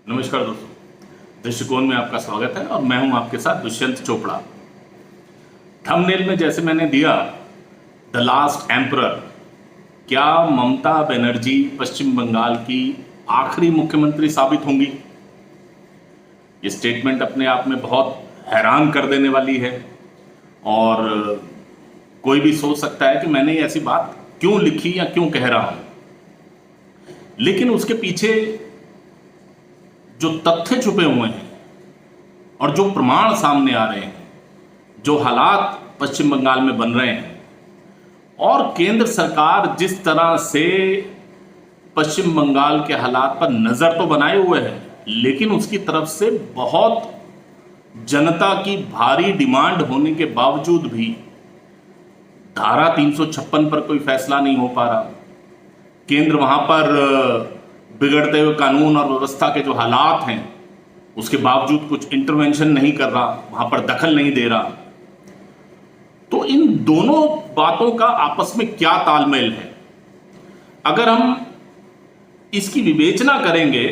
नमस्कार दोस्तों, दृष्टिकोण में आपका स्वागत है और मैं हूं आपके साथ दुष्यंत चोपड़ा। थंबनेल में जैसे मैंने दिया द लास्ट एम्परर, क्या ममता बनर्जी पश्चिम बंगाल की आखिरी मुख्यमंत्री साबित होंगी? ये स्टेटमेंट अपने आप में बहुत हैरान कर देने वाली है और कोई भी सोच सकता है कि मैंने ऐसी बात क्यों लिखी या क्यों कह रहा हूं, लेकिन उसके पीछे जो तथ्य छुपे हुए हैं और जो प्रमाण सामने आ रहे हैं, जो हालात पश्चिम बंगाल में बन रहे हैं और केंद्र सरकार जिस तरह से पश्चिम बंगाल के हालात पर नजर तो बनाए हुए है, लेकिन उसकी तरफ से बहुत जनता की भारी डिमांड होने के बावजूद भी धारा 356 पर कोई फैसला नहीं हो पा रहा। केंद्र वहां पर बिगड़ते हुए कानून और व्यवस्था के जो हालात हैं उसके बावजूद कुछ इंटरवेंशन नहीं कर रहा, वहां पर दखल नहीं दे रहा। तो इन दोनों बातों का आपस में क्या तालमेल है? अगर हम इसकी विवेचना करेंगे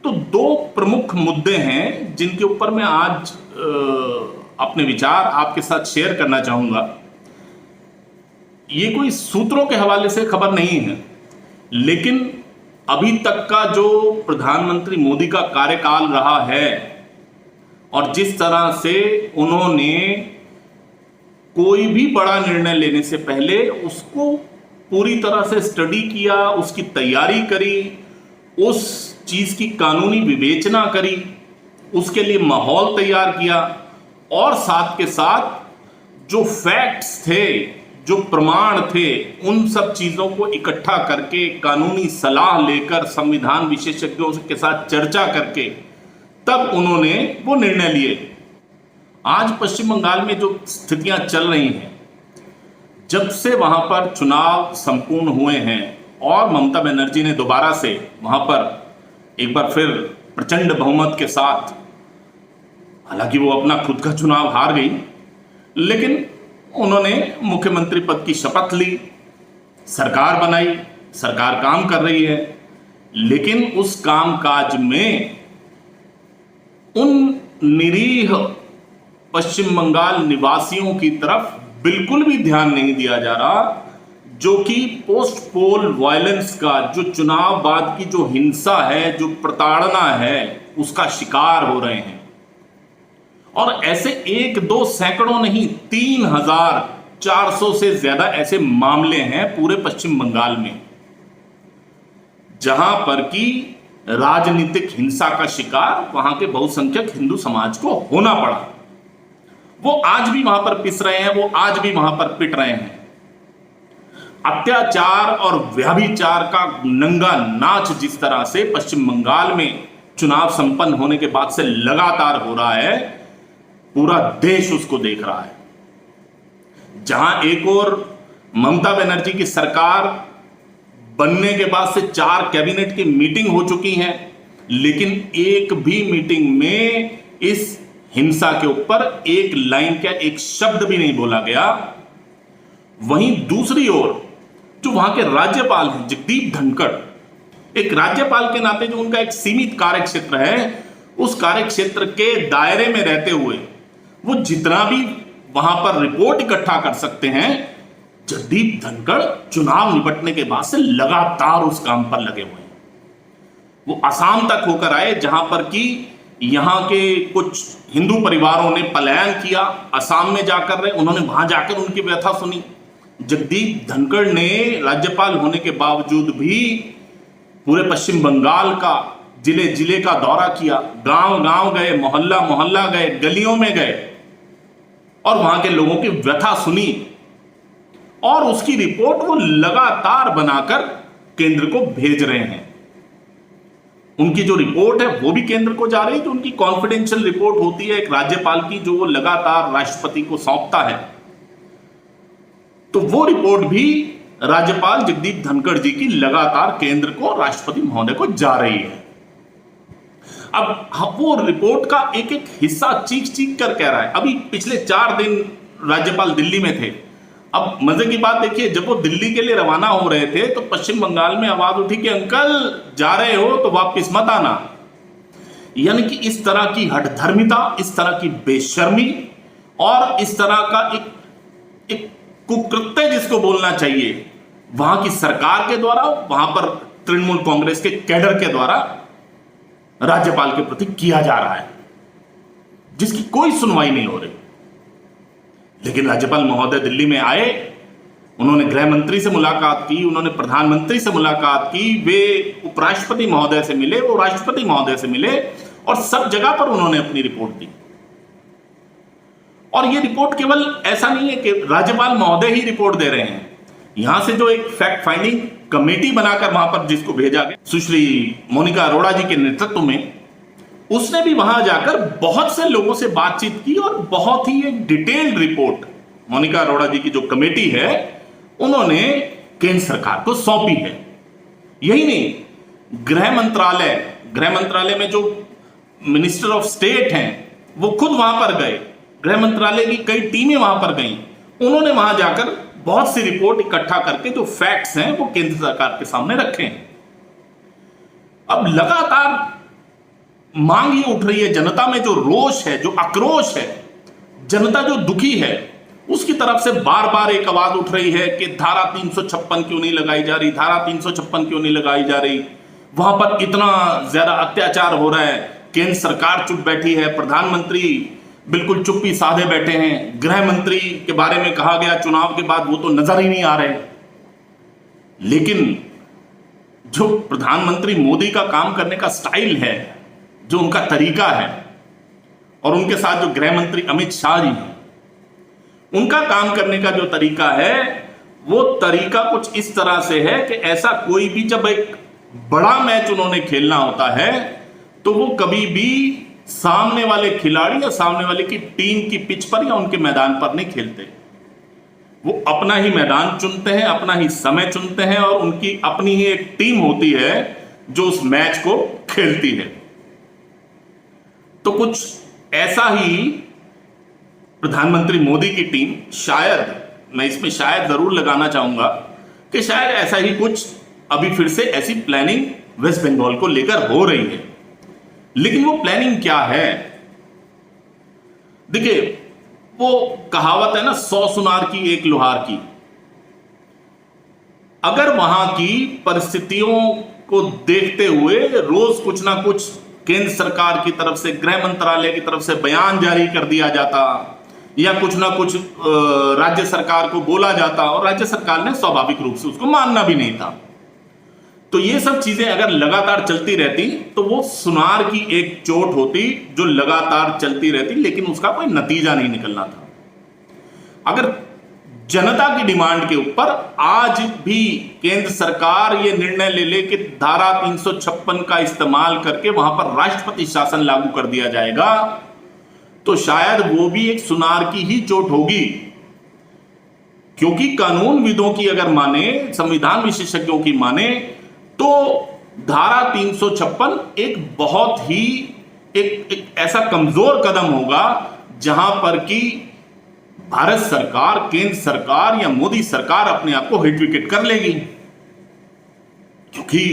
तो दो प्रमुख मुद्दे हैं जिनके ऊपर मैं आज अपने विचार आपके साथ शेयर करना चाहूंगा। ये कोई सूत्रों के हवाले से खबर नहीं है, लेकिन अभी तक का जो प्रधानमंत्री मोदी का कार्यकाल रहा है और जिस तरह से उन्होंने कोई भी बड़ा निर्णय लेने से पहले उसको पूरी तरह से स्टडी किया, उसकी तैयारी करी, उस चीज की कानूनी विवेचना करी, उसके लिए माहौल तैयार किया और साथ के साथ जो फैक्ट्स थे, जो प्रमाण थे, उन सब चीजों को इकट्ठा करके कानूनी सलाह लेकर संविधान विशेषज्ञों के साथ चर्चा करके तब उन्होंने वो निर्णय लिए। आज पश्चिम बंगाल में जो स्थितियां चल रही हैं, जब से वहां पर चुनाव संपूर्ण हुए हैं और ममता बनर्जी ने दोबारा से वहां पर एक बार फिर प्रचंड बहुमत के साथ, हालांकि वो अपना खुद का चुनाव हार गई, लेकिन उन्होंने मुख्यमंत्री पद की शपथ ली, सरकार बनाई, सरकार काम कर रही है, लेकिन उस कामकाज में उन निरीह पश्चिम बंगाल निवासियों की तरफ बिल्कुल भी ध्यान नहीं दिया जा रहा, जो कि पोस्ट पोल वायलेंस का, जो चुनाव बाद की जो हिंसा है, जो प्रताड़ना है, उसका शिकार हो रहे हैं। और ऐसे एक दो सैकड़ों नहीं, 3,400 से ज्यादा ऐसे मामले हैं पूरे पश्चिम बंगाल में जहां पर कि राजनीतिक हिंसा का शिकार वहां के बहुसंख्यक हिंदू समाज को होना पड़ा। वो आज भी वहां पर पिस रहे हैं, वो आज भी वहां पर पिट रहे हैं। अत्याचार और व्यभिचार का नंगा नाच जिस तरह से पश्चिम बंगाल में चुनाव संपन्न होने के बाद से लगातार हो रहा है, पूरा देश उसको देख रहा है। जहां एक और ममता बनर्जी की सरकार बनने के बाद से 4 कैबिनेट की मीटिंग हो चुकी है, लेकिन एक भी मीटिंग में इस हिंसा के ऊपर एक लाइन क्या, एक शब्द भी नहीं बोला गया। वहीं दूसरी ओर जो वहां के राज्यपाल हैं जगदीप धनखड़, एक राज्यपाल के नाते जो उनका एक सीमित कार्य क्षेत्र है, उस कार्य क्षेत्र के दायरे में रहते हुए वो जितना भी वहां पर रिपोर्ट इकट्ठा कर सकते हैं, जगदीप धनखड़ चुनाव निपटने के बाद से लगातार उस काम पर लगे हुए हैं। वो असम तक होकर आए, जहां पर कि यहां के कुछ हिंदू परिवारों ने पलायन किया, असम में जाकर रहे, उन्होंने वहां जाकर उनकी व्यथा सुनी। जगदीप धनखड़ ने राज्यपाल होने के बावजूद भी पूरे पश्चिम बंगाल का जिले जिले का दौरा किया, गांव गांव गए, मोहल्ला मोहल्ला गए, गलियों में गए और वहां के लोगों की व्यथा सुनी और उसकी रिपोर्ट वो लगातार बनाकर केंद्र को भेज रहे हैं। उनकी जो रिपोर्ट है वो भी केंद्र को जा रही है, जो उनकी कॉन्फिडेंशियल रिपोर्ट होती है एक राज्यपाल की, जो वो लगातार राष्ट्रपति को सौंपता है, तो वो रिपोर्ट भी राज्यपाल जगदीप धनखड़ जी की लगातार केंद्र को, राष्ट्रपति महोदय को जा रही है। अब वो रिपोर्ट का एक एक हिस्सा चीख चीख कर कह रहा है। अभी पिछले 4 दिन राज्यपाल दिल्ली में थे, अब मजे की बात देखिए, जब वो दिल्ली के लिए रवाना हो रहे थे तो पश्चिम बंगाल में आवाज उठी कि अंकल जा रहे हो तो वापस मत आना। यानी कि इस तरह की हठधर्मिता, इस तरह की बेशर्मी और इस तरह का एक कुकृत्य जिसको बोलना चाहिए, वहां की सरकार के द्वारा, वहां पर तृणमूल कांग्रेस के कैडर के द्वारा राज्यपाल के प्रति किया जा रहा है, जिसकी कोई सुनवाई नहीं हो रही। लेकिन राज्यपाल महोदय दिल्ली में आए, उन्होंने गृह मंत्री से मुलाकात की, उन्होंने प्रधानमंत्री से मुलाकात की, वे उपराष्ट्रपति महोदय से मिले, वो राष्ट्रपति महोदय से मिले और सब जगह पर उन्होंने अपनी रिपोर्ट दी। और ये रिपोर्ट केवल ऐसा नहीं है कि राज्यपाल महोदय ही रिपोर्ट दे रहे हैं, यहां से जो एक फैक्ट फाइंडिंग कमेटी बनाकर वहां पर जिसको भेजा गया सुश्री मोनिका अरोड़ा जी के नेतृत्व में, उसने भी वहां जाकर बहुत से लोगों से बातचीत की और बहुत ही एक डिटेल्ड रिपोर्ट मोनिका अरोड़ा जी की जो कमेटी है उन्होंने केंद्र सरकार को सौंपी है। यही नहीं, गृह मंत्रालय में जो मिनिस्टर ऑफ स्टेट हैं वो खुद वहां पर गए, गृह मंत्रालय की कई टीमें वहां पर गईं, उन्होंने वहां जाकर बहुत सी रिपोर्ट इकट्ठा करके जो फैक्ट्स हैं वो केंद्र सरकार के सामने रखे हैं। अब लगातार मांग ये उठ रही है, जनता में जो रोष है, जो आक्रोश है, जनता जो दुखी है, उसकी तरफ से बार बार एक आवाज उठ रही है कि धारा 356 क्यों नहीं लगाई जा रही, धारा 356 क्यों नहीं लगाई जा रही, वहां पर इतना ज्यादा अत्याचार हो रहा है, केंद्र सरकार चुप बैठी है, प्रधानमंत्री बिल्कुल चुप्पी साधे बैठे हैं, गृह मंत्री के बारे में कहा गया चुनाव के बाद वो तो नजर ही नहीं आ रहे। लेकिन जो प्रधानमंत्री मोदी का काम करने का स्टाइल है, जो उनका तरीका है, और उनके साथ जो गृह मंत्री अमित शाह जी हैं, उनका काम करने का जो तरीका है वो तरीका कुछ इस तरह से है कि ऐसा कोई भी जब एक बड़ा मैच उन्होंने खेलना होता है तो वो कभी भी सामने वाले खिलाड़ी या सामने वाले की टीम की पिच पर या उनके मैदान पर नहीं खेलते। वो अपना ही मैदान चुनते हैं, अपना ही समय चुनते हैं और उनकी अपनी ही एक टीम होती है जो उस मैच को खेलती है। तो कुछ ऐसा ही प्रधानमंत्री मोदी की टीम, शायद मैं इसमें शायद जरूर लगाना चाहूंगा कि शायद ऐसा ही कुछ अभी फिर से ऐसी प्लानिंग वेस्ट बंगाल को लेकर हो रही है। लेकिन वो प्लानिंग क्या है? देखिए, वो कहावत है ना, 100 सुनार की एक लोहार की। अगर वहां की परिस्थितियों को देखते हुए रोज कुछ ना कुछ केंद्र सरकार की तरफ से, गृह मंत्रालय की तरफ से बयान जारी कर दिया जाता या कुछ ना कुछ राज्य सरकार को बोला जाता, और राज्य सरकार ने स्वाभाविक रूप से उसको मानना भी नहीं था, तो ये सब चीजें अगर लगातार चलती रहती तो वो सुनार की एक चोट होती जो लगातार चलती रहती, लेकिन उसका कोई नतीजा नहीं निकलना था। अगर जनता की डिमांड के ऊपर आज भी केंद्र सरकार ये निर्णय ले ले कि धारा 356 का इस्तेमाल करके वहां पर राष्ट्रपति शासन लागू कर दिया जाएगा, तो शायद वो भी एक सुनार की ही चोट होगी। क्योंकि कानूनविदों की अगर माने, संविधान विशेषज्ञों की माने, तो धारा 356 एक बहुत ही एक ऐसा कमजोर कदम होगा जहां पर कि भारत सरकार, केंद्र सरकार या मोदी सरकार अपने आप को हिट विकेट कर लेगी। क्योंकि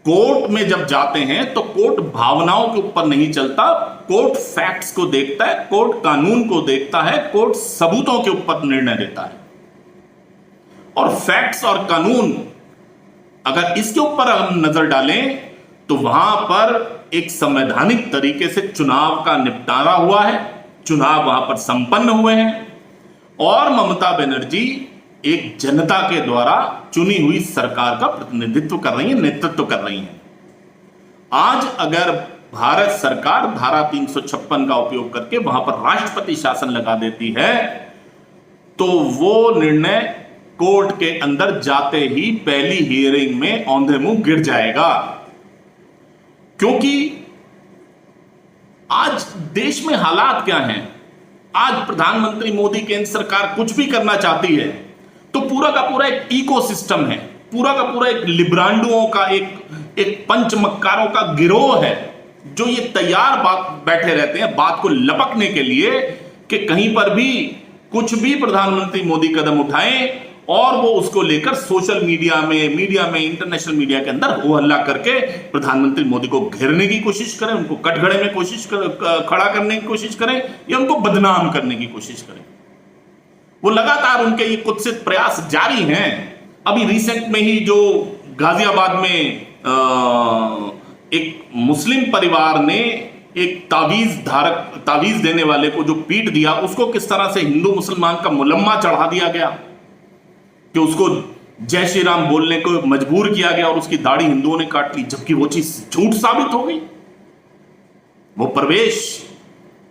कोर्ट में जब जाते हैं तो कोर्ट भावनाओं के ऊपर नहीं चलता, कोर्ट फैक्ट्स को देखता है, कोर्ट कानून को देखता है, कोर्ट सबूतों के ऊपर निर्णय देता है। और फैक्ट्स और कानून अगर इसके ऊपर हम नजर डालें तो वहां पर एक संवैधानिक तरीके से चुनाव का निपटारा हुआ है, चुनाव वहां पर संपन्न हुए हैं और ममता बनर्जी एक जनता के द्वारा चुनी हुई सरकार का प्रतिनिधित्व कर रही है, नेतृत्व कर रही है। आज अगर भारत सरकार धारा 356 का उपयोग करके वहां पर राष्ट्रपति शासन लगा देती है तो वो निर्णय कोर्ट के अंदर जाते ही पहली हियरिंग में औंधे मुंह गिर जाएगा। क्योंकि आज देश में हालात क्या हैं? आज प्रधानमंत्री मोदी, केंद्र सरकार कुछ भी करना चाहती है तो पूरा का पूरा एक इकोसिस्टम है, पूरा का पूरा एक लिब्रांडुओं का एक पंचमक्कारों का गिरोह है जो ये तैयार बैठे रहते हैं बात को लपकने के लिए कि कहीं पर भी कुछ भी प्रधानमंत्री मोदी कदम उठाएं और वो उसको लेकर सोशल मीडिया में इंटरनेशनल मीडिया के अंदर हो हल्ला करके प्रधानमंत्री मोदी को घेरने की कोशिश करें, उनको कटघरे में खड़ा करने की कोशिश करें या उनको बदनाम करने की कोशिश करें। वो लगातार उनके ये कुत्सित प्रयास जारी हैं। अभी रिसेंट में ही जो गाजियाबाद में एक मुस्लिम परिवार ने एक तावीज देने वाले को जो पीट दिया, उसको किस तरह से हिंदू मुसलमान का मुलम्मा चढ़ा दिया गया कि उसको जय श्री राम बोलने को मजबूर किया गया और उसकी दाढ़ी हिंदुओं ने काट ली, जबकि वो चीज झूठ साबित हो गई। वो परवेश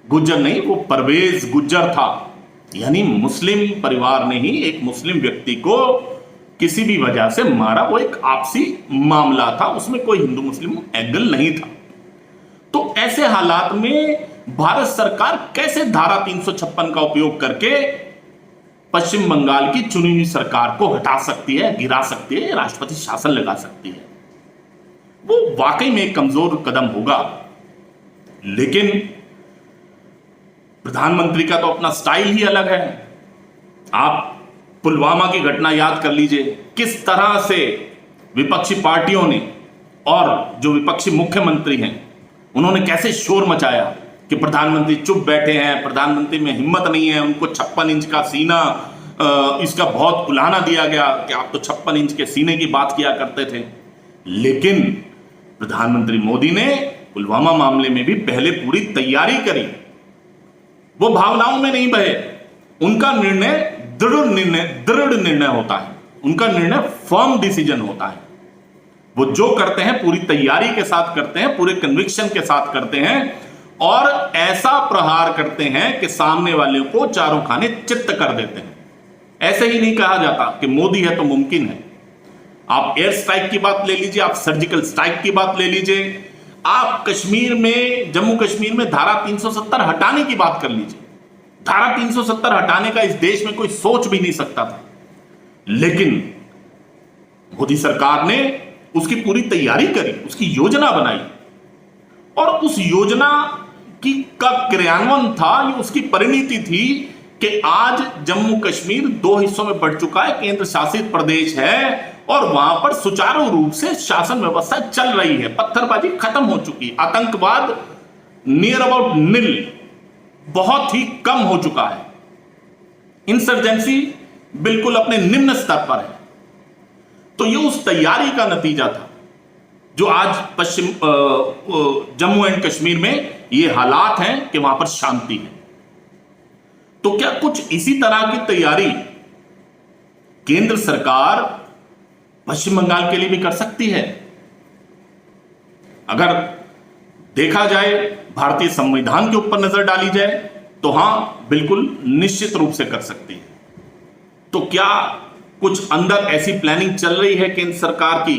गुज्जर नहीं, वो परवेज गुज्जर था। यानी मुस्लिम परिवार ने ही एक मुस्लिम व्यक्ति को किसी भी वजह से मारा। वो एक आपसी मामला था, उसमें कोई हिंदू मुस्लिम एंगल नहीं था। तो ऐसे हालात में भारत सरकार कैसे धारा 356 का उपयोग करके पश्चिम बंगाल की चुनी हुई सरकार को हटा सकती है, गिरा सकती है, राष्ट्रपति शासन लगा सकती है? वो वाकई में एक कमजोर कदम होगा। लेकिन प्रधानमंत्री का तो अपना स्टाइल ही अलग है। आप पुलवामा की घटना याद कर लीजिए, किस तरह से विपक्षी पार्टियों ने और जो विपक्षी मुख्यमंत्री हैं उन्होंने कैसे शोर मचाया कि प्रधानमंत्री चुप बैठे हैं, प्रधानमंत्री में हिम्मत नहीं है, उनको 56 इंच का सीना, इसका बहुत उलाहना दिया गया कि आप तो 56 इंच के सीने की बात किया करते थे। लेकिन प्रधानमंत्री मोदी ने पुलवामा मामले में भी पहले पूरी तैयारी करी। वो भावनाओं में नहीं बहे। उनका निर्णय दृढ़ निर्णय होता है, उनका निर्णय फर्म डिसीजन होता है। वो जो करते हैं पूरी तैयारी के साथ करते हैं, पूरे कन्विक्शन के साथ करते हैं और ऐसा प्रहार करते हैं कि सामने वाले को चारों खाने चित्त कर देते हैं। ऐसे ही नहीं कहा जाता कि मोदी है तो मुमकिन है। आप एयर स्ट्राइक की बात ले लीजिए, आप सर्जिकल स्ट्राइक की बात ले लीजिए, आप कश्मीर में, जम्मू कश्मीर में धारा 370 हटाने की बात कर लीजिए। धारा 370 हटाने का इस देश में कोई सोच भी नहीं सकता था, लेकिन मोदी सरकार ने उसकी पूरी तैयारी करी, उसकी योजना बनाई और उस योजना का क्रियान्वयन था, ये उसकी परिणति थी कि आज जम्मू कश्मीर 2 हिस्सों में बढ़ चुका है, केंद्र शासित प्रदेश है और वहां पर सुचारू रूप से शासन व्यवस्था चल रही है। पत्थरबाजी खत्म हो चुकी, आतंकवाद नियर अबाउट निल, बहुत ही कम हो चुका है, इंसर्जेंसी बिल्कुल अपने निम्न स्तर पर है। तो ये उस तैयारी का नतीजा था जो आज जम्मू एंड कश्मीर में ये हालात हैं कि वहां पर शांति है। तो क्या कुछ इसी तरह की तैयारी केंद्र सरकार पश्चिम बंगाल के लिए भी कर सकती है? अगर देखा जाए, भारतीय संविधान के ऊपर नजर डाली जाए तो हां, बिल्कुल निश्चित रूप से कर सकती है। तो क्या कुछ अंदर ऐसी प्लानिंग चल रही है केंद्र सरकार की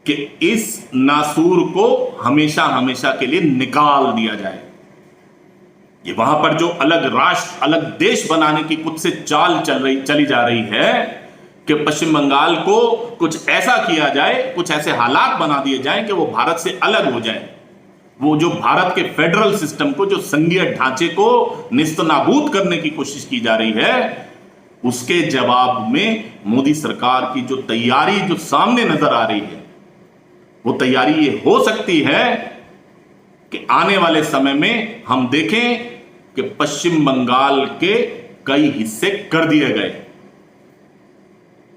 कि इस नासूर को हमेशा हमेशा के लिए निकाल दिया जाए? ये वहां पर जो अलग राष्ट्र, अलग देश बनाने की कुछ से चाल चली जा रही है कि पश्चिम बंगाल को कुछ ऐसा किया जाए, कुछ ऐसे हालात बना दिए जाएं कि वो भारत से अलग हो जाए। वो जो भारत के फेडरल सिस्टम को, जो संघीय ढांचे को निस्तनाबूद करने की कोशिश की जा रही है, उसके जवाब में मोदी सरकार की जो तैयारी जो सामने नजर आ रही है, वो तैयारी ये हो सकती है कि आने वाले समय में हम देखें कि पश्चिम बंगाल के कई हिस्से कर दिए गए।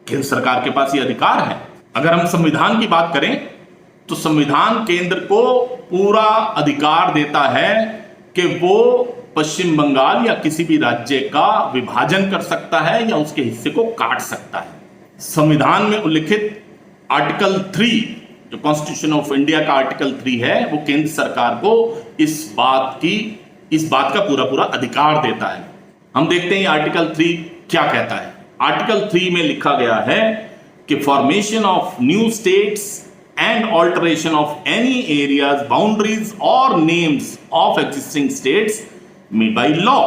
केंद्र सरकार के पास ये अधिकार है। अगर हम संविधान की बात करें तो संविधान केंद्र को पूरा अधिकार देता है कि वो पश्चिम बंगाल या किसी भी राज्य का विभाजन कर सकता है या उसके हिस्से को काट सकता है। संविधान में उल्लिखित आर्टिकल 3, जो कॉन्स्टिट्यूशन ऑफ इंडिया का आर्टिकल 3 है, वो केंद्र सरकार को इस बात का पूरा अधिकार देता है। हम देखते हैं आर्टिकल 3 क्या कहता है। आर्टिकल 3 में लिखा गया है कि formation of new states and alteration of any areas, boundaries और names of existing states made by law.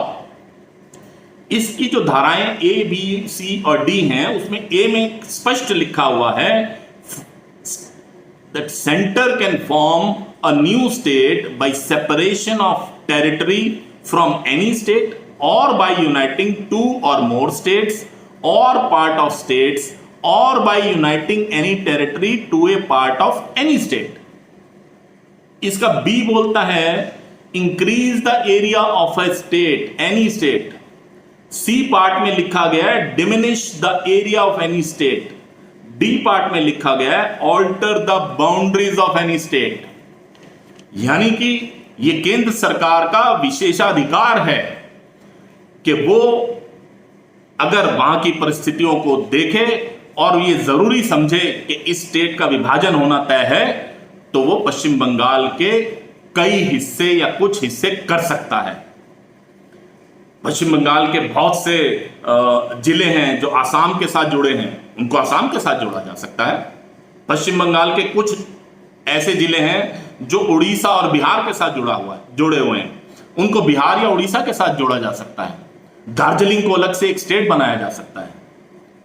इसकी जो धाराएं A, B, C और D हैं, उसमें A में स्पष्ट लिखा हुआ है that center can form a new state by separation of territory from any state or by uniting 2 or more states और पार्ट ऑफ स्टेट्स और by uniting any territory to a part of any state. इसका B बोलता है increase the area of a state, any state. C part में लिखा गया है diminish the area of any state. D part में लिखा गया है alter the boundaries of any state. यानी कि यह केंद्र सरकार का विशेषाधिकार है कि वो अगर वहां की परिस्थितियों को देखे और ये जरूरी समझे कि इस स्टेट का विभाजन होना तय है, तो वो पश्चिम बंगाल के कई हिस्से या कुछ हिस्से कर सकता है। पश्चिम बंगाल के बहुत से जिले हैं जो आसाम के साथ जुड़े हैं, उनको आसाम के साथ जोड़ा जा सकता है। पश्चिम बंगाल के कुछ ऐसे जिले हैं जो उड़ीसा और बिहार के साथ जुड़े हुए हैं, उनको बिहार या उड़ीसा के साथ जोड़ा जा सकता है। दार्जिलिंग को अलग से एक स्टेट बनाया जा सकता है।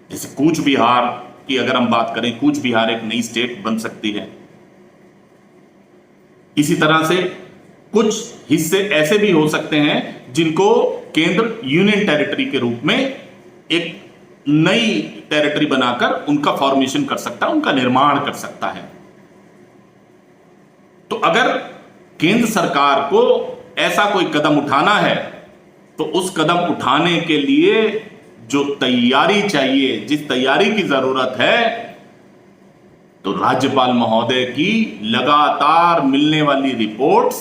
जैसे कूच बिहार की अगर हम बात करें, कूच बिहार एक नई स्टेट बन सकती है। इसी तरह से कुछ हिस्से ऐसे भी हो सकते हैं जिनको केंद्र यूनियन टेरिटरी के रूप में एक नई टेरिटरी बनाकर उनका फॉर्मेशन कर सकता है, उनका निर्माण कर सकता है। तो अगर केंद्र सरकार को ऐसा कोई कदम उठाना है तो उस कदम उठाने के लिए जो तैयारी चाहिए, जिस तैयारी की जरूरत है, तो राज्यपाल महोदय की लगातार मिलने वाली रिपोर्ट्स,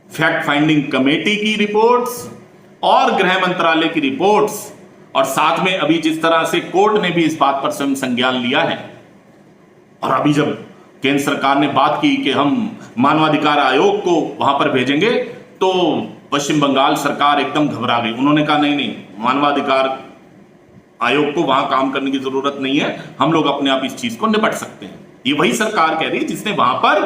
फैक्ट फाइंडिंग कमेटी की रिपोर्ट्स और गृह मंत्रालय की रिपोर्ट्स, और साथ में अभी जिस तरह से कोर्ट ने भी इस बात पर स्वयं संज्ञान लिया है, और अभी जब केंद्र सरकार ने बात की कि हम मानवाधिकार आयोग को वहां पर भेजेंगे, तो पश्चिम बंगाल सरकार एकदम घबरा गई। उन्होंने कहा नहीं, मानवाधिकार आयोग को वहां काम करने की जरूरत नहीं है, हम लोग अपने आप इस चीज को निपट सकते हैं। ये वही सरकार कह रही है जिसने वहां पर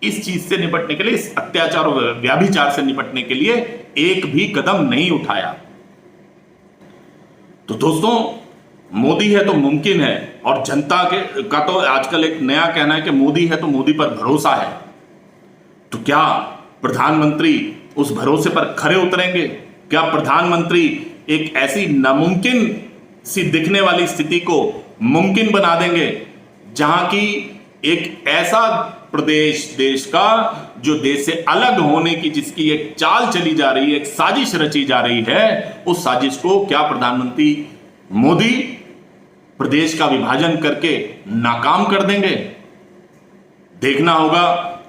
इस चीज से निपटने के लिए, इस अत्याचार और व्याभिचार से निपटने के लिए एक भी कदम नहीं उठाया। तो दोस्तों, मोदी है तो मुमकिन है, और जनता का तो आजकल एक नया कहना है कि मोदी है तो मोदी पर भरोसा है। तो क्या प्रधानमंत्री उस भरोसे पर खरे उतरेंगे? क्या प्रधानमंत्री एक ऐसी नामुमकिन सी दिखने वाली स्थिति को मुमकिन बना देंगे, जहां की एक ऐसा प्रदेश देश का जो देश से अलग होने की जिसकी एक चाल चली जा रही है, एक साजिश रची जा रही है, उस साजिश को क्या प्रधानमंत्री मोदी प्रदेश का विभाजन करके नाकाम कर देंगे? देखना होगा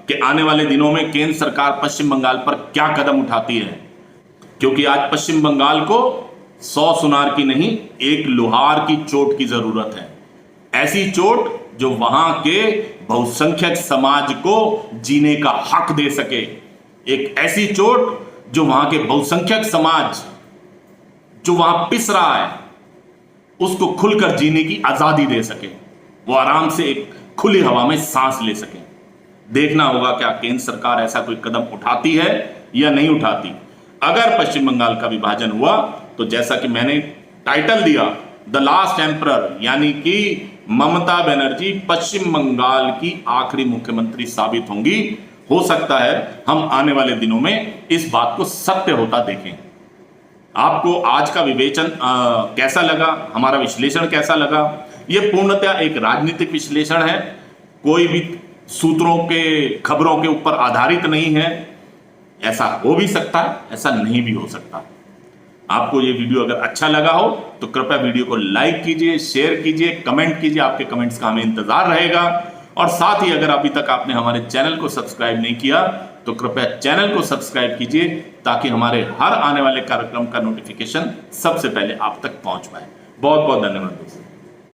कि आने वाले दिनों में केंद्र सरकार पश्चिम बंगाल पर क्या कदम उठाती है, क्योंकि आज पश्चिम बंगाल को 100 सुनार की नहीं, एक लोहार की चोट की जरूरत है। ऐसी चोट जो वहां के बहुसंख्यक समाज को जीने का हक दे सके, एक ऐसी चोट जो वहां के बहुसंख्यक समाज जो वहां पिस रहा है उसको खुलकर जीने की आजादी दे सके, वो आराम से एक खुली हवा में सांस ले सके। देखना होगा क्या केंद्र सरकार ऐसा कोई कदम उठाती है या नहीं उठाती। अगर पश्चिम बंगाल का विभाजन हुआ तो जैसा कि मैंने टाइटल दिया, द लास्ट एम्परर, यानी कि ममता बनर्जी पश्चिम बंगाल की आखिरी मुख्यमंत्री साबित होंगी। हो सकता है हम आने वाले दिनों में इस बात को सत्य होता देखें। आपको आज का विवेचन कैसा लगा, हमारा विश्लेषण कैसा लगा? यह पूर्णतः एक राजनीतिक विश्लेषण है, कोई भी सूत्रों के, खबरों के ऊपर आधारित नहीं है। ऐसा हो भी सकता है, ऐसा नहीं भी हो सकता। आपको ये वीडियो अगर अच्छा लगा हो तो कृपया वीडियो को लाइक कीजिए, शेयर कीजिए, कमेंट कीजिए। आपके कमेंट्स का हमें इंतजार रहेगा। और साथ ही अगर अभी तक आपने हमारे चैनल को सब्सक्राइब नहीं किया तो कृपया चैनल को सब्सक्राइब कीजिए, ताकि हमारे हर आने वाले कार्यक्रम का नोटिफिकेशन सबसे पहले आप तक पहुंच पाए। बहुत बहुत धन्यवाद दोस्तों।